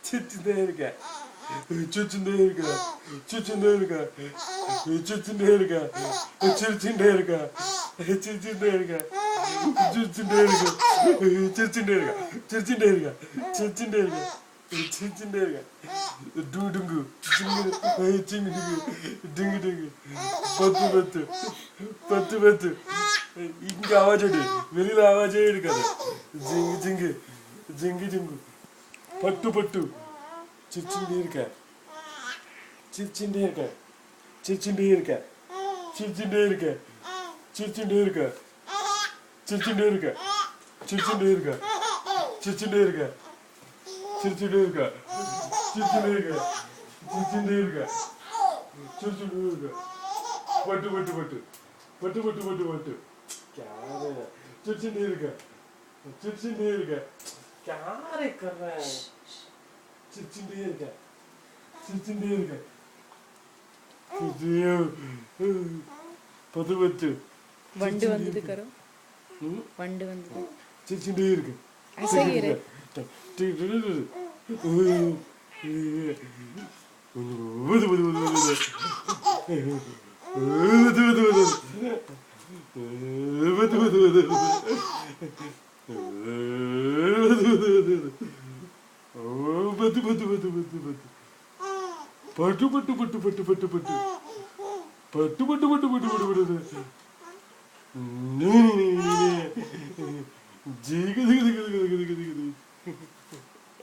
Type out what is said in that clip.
சிரிச்சுட்டே இருக்க சிரிச்சுட்டே இருக்க சிரிச்சுட்டே இருக்க சிரிச்சுட்டே இருக்க சிரிச்சுட்டே இருக்க சிரிச்சுட்டே இருக்க சிரிச்சுட்டே இருக்க சிரிச்சுட்டே இருக்க சிரிச்சுட்டே இருக்க சிரிச்சுட்டே இருக்க சிரிச்சுட்டே இருக்க டுங்கு சிங்கு சிங்கு டிங்கு டிங்கு பத்து பத்து பத்து பத்து இங்க ஆவாஜ் அடி வெளியில ஆவாஜே இருக்காது ஜிங்கு ஜிங்கு ஜிங்கு ஜிங்கு பட்டு பட்டு சிரிச்சுட்டே இருக்க சிரிச்சுட்டே இருக்க சிரிச்சுட்டே இருக்க சிரிச்சுட்டே இருக்க சிரிச்சுட்டே இருக்க சிரிச்சுட்டே இருக்க சிரிச்சுட்டே இருக்க சிரிச்சுட்டே இருக்க சிரிச்சுட்டே இருக்க சிரிச்சுட்டே இருக்க சிரிச்சுட்டே இருக்க சிரிச்சுட்டே இருக்க பட்டு பட்டு பட்டு பட்டு பட்டு பட்டு பட்டு சிரிச்சுட்டே இருக்க சிரிச்சுட்டே இருக்க யாரை கர்ற சிரிச்சுட்டே இருக்க சிரிச்சுட்டே இருக்க பத்து பத்து வண்டு வந்தது கரோ வண்டு வந்தது சிரிச்சுட்டே இருக்கு அசைகிற பத்து பத்து பத்து பத்து பத்து பட்டு பட்டு பட்டு பட்டு பட்டு பட்டு பட்டு பட்டு பட்டு பட்டு பட்டு பட்டு ஜீ கது கது கது கது கது கது